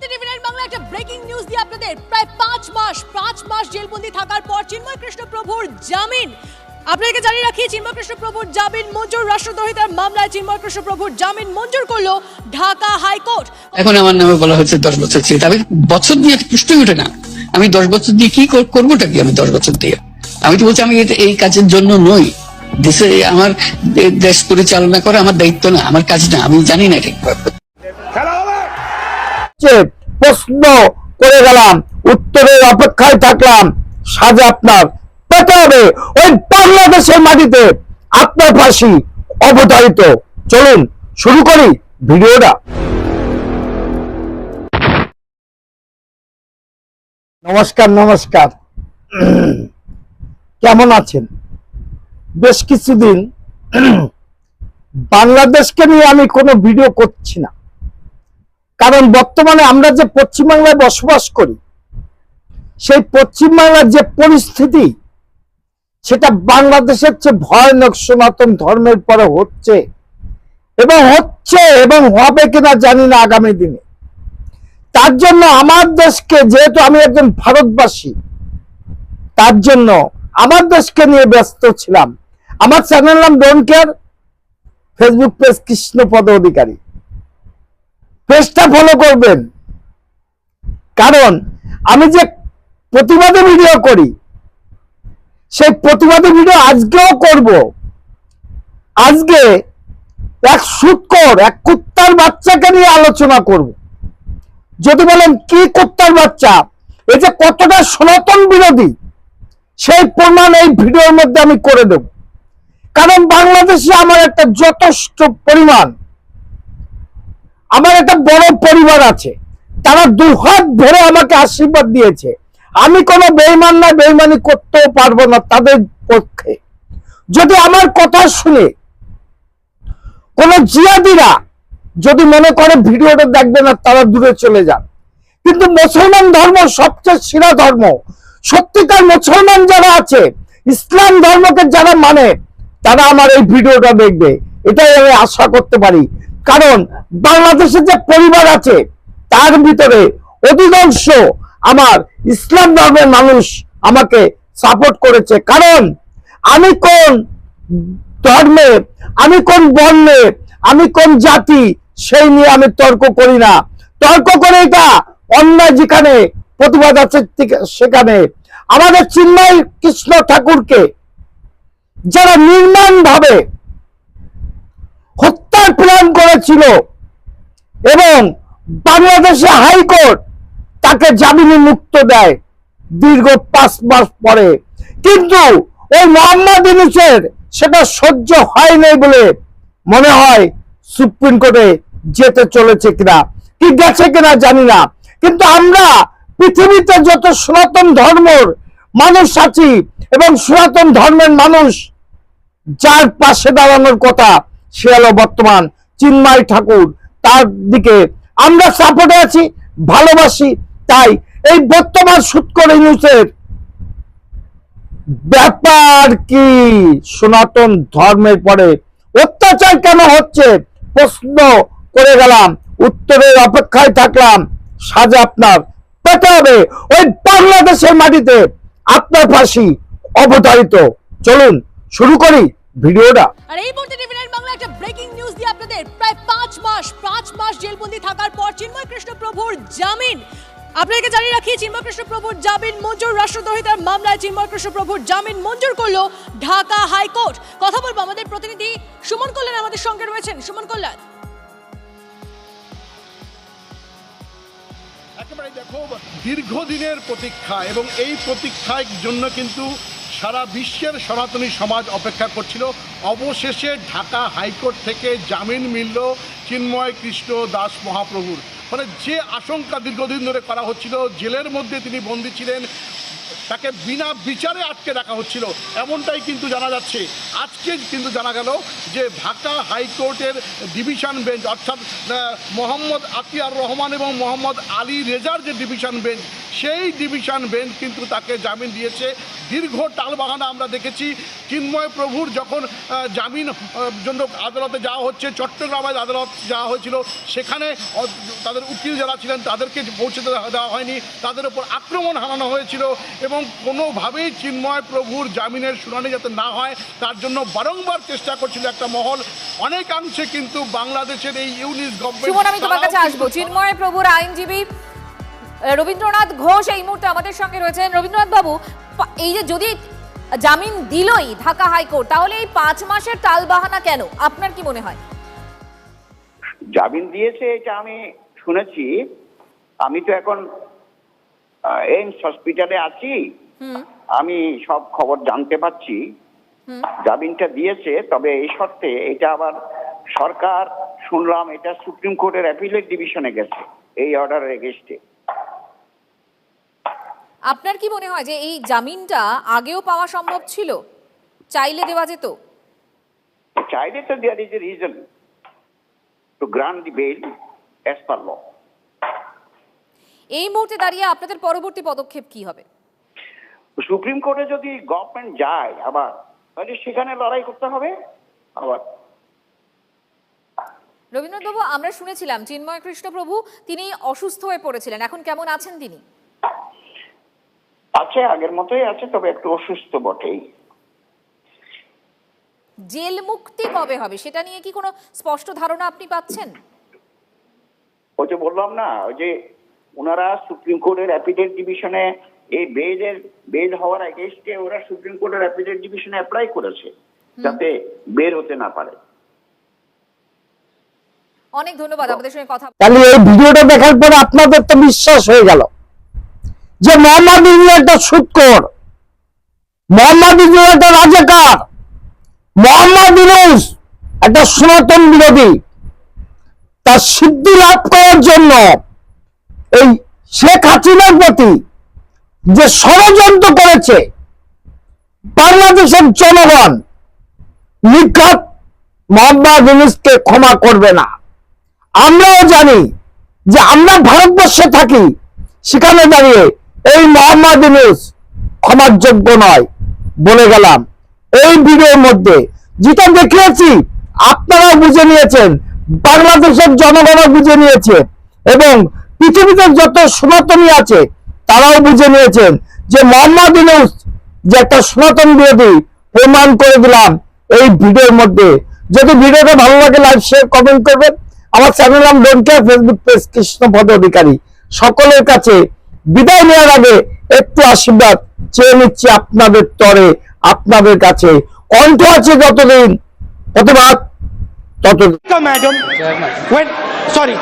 মুহূর্তে টিভি9 বাংলা একটা breaking news দিয়ে আপনাদের প্রায় 5 মাস জেলবন্দি থাকার পর চিন্ময় কৃষ্ণ প্রভুর জামিন আপনাদেরকে জানিয়ে রাখি। চিন্ময় কৃষ্ণ প্রভুর জামিন মঞ্জুর, রাষ্ট্রদ্রোহিতার মামলায় চিন্ময় কৃষ্ণ প্রভুর জামিন মঞ্জুর করলো ঢাকা হাইকোর্ট। এখন আমার নামে বলা হচ্ছে 10 বছর ছিল, আমি বছর দিয়ে প্রশ্নই ওঠে না। আমি 10 বছর দিয়ে কি করবোটা কি? আমি 10 বছর দিয়ে আমি তো বলছি আমি এই কাজের জন্য নই। দেশে আমার দেশ পরিচালনা করা আমার দায়িত্ব না, আমার কাজ না, আমি জানি না ঠিকভাবে। প্রশ্ন করে গেলাম, উত্তরের অপেক্ষায় থাকলাম, সাজা আপনার পেতে হবে। ওই বাংলাদেশের মাটিতে আপনার ফাঁসি অবধারিত। চলুন শুরু করি ভিডিওটা। নমস্কার কেমন আছেন? বেশ কিছুদিন বাংলাদেশকে নিয়ে আমি কোনো ভিডিও করছি না, কারণ বর্তমানে আমরা যে পশ্চিমবাংলায় বসবাস করি, সেই পশ্চিমবাংলার যে পরিস্থিতি, সেটা বাংলাদেশের চেয়ে ভয়ানক সনাতন ধর্মের পরে হচ্ছে এবং হবে কিনা জানি না আগামী দিনে। তার জন্য আমার দেশকে, যেহেতু আমি একজন ভারতবাসী, তার জন্য আমার দেশকে নিয়ে ব্যস্ত ছিলাম। আমার চ্যানেল নাম don't care, Facebook page Krishnapada Adhikari, পেজটা ফলো করবেন। কারণ আমি যে প্রতিবাদী ভিডিও করি, সেই প্রতিবাদী ভিডিও আজকেও করব। আজকে এক সুৎখোর, এক কুত্তার বাচ্চাকে নিয়ে আলোচনা করব। যদি বলেন কি কুত্তার বাচ্চা, এই যে কতটা সনাতন বিরোধী, সেই প্রমাণ এই ভিডিওর মধ্যে আমি করে দেব। কারণ বাংলাদেশে আমার একটা যথেষ্ট পরিমাণ, আমার একটা বড় পরিবার আছে, তারা দুহাত ভরে আমাকে আশীর্বাদ দিয়েছে। আমি কোনো বেঈমান না, বেঈমানি করতেও পারবো না তাদের পক্ষে। যদি আমার কথা শুনে কোন জিহাদিরা যদি মনে করে ভিডিওটা দেখবে না, তারা দূরে চলে যান। কিন্তু মুসলমান ধর্ম সবচেয়ে সেরা ধর্ম। সত্যিকার মুসলমান যারা আছে, ইসলাম ধর্মকে যারা মানে, তারা আমার এই ভিডিওটা দেখবে, এটাই আমি আশা করতে পারি। কারণ বাংলাদেশে যে পরিবার আছে, তার ভিতরে অধিকাংশ আমার ইসলাম ধর্মের মানুষ আমাকে সাপোর্ট করেছে। কারণ আমি কোন ধর্মে, আমি কোন বর্ণে, আমি কোন জাতি, সেই নিয়ে আমি তর্ক করি না। তর্ক করে এটা অন্যায় যেখানে প্রতিবাদ আছে সেখানে। আমাদের চিন্ময় কৃষ্ণ ঠাকুরকে যারা নির্মম ভাবে হত্যার প্ল্যান করেছিল, এবং বাংলাদেশে হাইকোর্ট তাকে জামিনে মুক্ত দেয় দীর্ঘ 5 মাস পরে, কিন্তু ওই মোহাম্মদ ইউনূসের সেটা সহ্য হয় নাই বলে মনে হয় সুপ্রিম কোর্টে যেতে চলেছে কিনা, কি গেছে কিনা জানি না। কিন্তু আমরা পৃথিবীতে যত সনাতন ধর্মের মানুষ আছি, এবং সনাতন ধর্মের মানুষ যার পাশে দাঁড়ানোর কথা, সে হলো বর্তমান চিন্ময় ঠাকুর। তার দিকে আমরা সাপোর্টে আছি, ভালোবাসি। তাই এই বর্তমান সুৎখোর ইউনূসের ব্যাপার কি, সনাতন ধর্মের পরে অত্যাচার কেন হচ্ছে, প্রশ্ন করে গেলাম, উত্তরের অপেক্ষায় থাকলাম, সাজা আপনার পেতে হবে। ওই বাংলাদেশের মাটিতে আপনার ফাঁসি অবধারিত। চলুন শুরু করি ভিডিওটা। আর এই মুহূর্তে টিভি9 বাংলা একটা ব্রেকিং নিউজ দিয়ে আপনাদের প্রায় 5 মাস জেলবন্দি থাকার পর চিন্ময় কৃষ্ণ প্রভুর জামিন আপনাদেরকে জানিয়ে রাখি। চিন্ময় কৃষ্ণ প্রভুর জামিন মঞ্জুর, রাষ্ট্রদ্রোহিতার মামলায় চিন্ময় কৃষ্ণ প্রভুর জামিন মঞ্জুর করলো ঢাকা হাইকোর্ট। কথা বলবো আমাদের প্রতিনিধি সুমন কল্যাণ আমাদের সঙ্গে রয়েছেন। সুমন কল্যাণ, একেবারে দেখো, দীর্ঘদিনের প্রতীক্ষা, এবং এই প্রতীক্ষার জন্য কিন্তু সারা বিশ্বের সনাতনী সমাজ অপেক্ষা করছিল। অবশেষে ঢাকা হাইকোর্ট থেকে জামিন মিলল চিন্ময় কৃষ্ণ দাস মহাপ্রভুর। মানে যে আশঙ্কা দীর্ঘদিন ধরে করা হচ্ছিল, জেলের মধ্যে তিনি বন্দী ছিলেন, তাকে বিনা বিচারে আটকে রাখা হচ্ছিল, এমনটাই কিন্তু জানা যাচ্ছে। আজকে কিন্তু জানা গেল যে ঢাকা হাইকোর্টের ডিভিশন বেঞ্চ, অর্থাৎ মোহাম্মদ আতিয়ার রহমান এবং মোহাম্মদ আলী রেজার যে ডিভিশন বেঞ্চ, সেই ডিভিশন বেঞ্চ কিন্তু তাকে জামিন দিয়েছে দীর্ঘ টালবাহানা আমরা দেখেছি। চিন্ময় প্রভুর যখন জামিন জন্য আদালতে যাওয়া হচ্ছে, চট্টগ্রামের আদালত যাওয়া হয়েছিল, সেখানে তাদের উকিল যারা ছিলেন তাদেরকে পৌঁছে দেওয়া হয়নি, তাদের উপর আক্রমণ হানানো হয়েছিল এবং কোনোভাবেই চিন্ময় প্রভুর জামিনের শুনানি যাতে না হয় তার জন্য বারংবার চেষ্টা করছিল একটা মহল। অনেকাংশে কিন্তু বাংলাদেশের এই ইউনিট সুমন, আমি তোমার কাছে আসবো। চিন্ময় প্রভুর আইনজীবী রবীন্দ্রনাথ ঘোষ এই মুহূর্তে আমাদের সঙ্গে রয়েছেন। রবীন্দ্রনাথ বাবু, এই যে যদি জামিন দিলই ঢাকা হাইকোর্ট, তাহলে এই 5 মাসের টালবাহানা কেন, আপনার কি মনে হয়? জামিন দিয়েছে এটা আমি শুনেছি। আমি তো এখন এইমস হসপিটালে আছি, আমি সব খবর জানতে পাচ্ছি। জামিনটা দিয়েছে, তবে এই শর্তে এটা আবার সরকার শুনলাম এটা সুপ্রিম কোর্টের অ্যাপিলেট ডিভিশনে গেছে এই অর্ডারের এগেইনস্টে। আপনার কি মনে হয় যে এই জামিনটা আগেও পাওয়া সম্ভব ছিল, চাইলে দেওয়া যেত? চাইলে তো there is a reason to grant the bail as per law. এই মুহূর্তে দাঁড়িয়ে আপনাদের পরবর্তী পদক্ষেপ কি হবে? সুপ্রিম কোর্টে যদি গভর্নমেন্ট যায় আবার, তাহলে সেখানে লড়াই করতে হবে আবার। রবীন্দ্রনাথ বাবু, আমরা শুনেছিলাম চিন্ময় কৃষ্ণ প্রভু তিনি অসুস্থ হয়ে পড়েছিলেন, এখন কেমন আছেন তিনি? আছে, আগের মতোই আছে, তবে একটু অসুস্থ বটেই। জেল মুক্তি কবে হবে সেটা নিয়ে কি কোনো স্পষ্ট ধারণা আপনি পাচ্ছেন? ওই যে বললাম না, ওই যে ওনারা সুপ্রিম কোর্টের অ্যাপিলেট ডিভিশনে এই বেল হওয়ার এগেইনস্টে ওরা সুপ্রিম কোর্টের অ্যাপিলেট ডিভিশনে অ্যাপ্লাই করেছে যাতে বের হতে না পারে। অনেক ধন্যবাদ আমাদের সঙ্গে কথা। তাহলে এই ভিডিওটা দেখার পরে আপনাদের তো বিশ্বাস হয়ে গেল যে মোহাম্মদ ইউনূস একটা সুদখোর, মোহাম্মদ ইউনূস একটা রাজাকার, মোহাম্মদ ইউনূস একটা সনাতন বিরোধী। তার সিদ্ধি লাভ করার জন্য এই শেখ হাসিনার প্রতি যে ষড়যন্ত্র করেছে বাংলাদেশের জনগণ নিখাত মোহাম্মদ ইউনূসকে ক্ষমা করবে না। আমরাও জানি যে আমরা ভারতবর্ষে থাকি, সেখানে দাঁড়িয়ে এই মোহাম্মদ ইউনূস ক্ষমার যোগ্য নয় বলে গেলাম। এই ভিডিওর মধ্যে যেটা দেখিয়েছি আপনারাও বুঝে নিয়েছেন, বাংলাদেশের জনগণও বুঝে নিয়েছে এবং পৃথিবীতে যত সনাতনী আছে তারাও বুঝে নিয়েছেন যে মোহাম্মদ ইউনূস যে একটা সনাতন বিরোধী প্রমাণ করে দিলাম এই ভিডিওর মধ্যে। যদি ভিডিওটা ভালো লাগে লাইক শেয়ার কমেন্ট করবেন। আমার চ্যানেল নাম don't care, Facebook page Krishnapada Adhikari. সকলের কাছে বিদায় নেওয়ার আগে একটু আশীর্বাদ চেয়ে নিচ্ছি আপনাদের তরে, আপনাদের কাছে কণ্ঠ আছে যতদিন, প্রতিবাদ ততদিন। Madam, when sorry.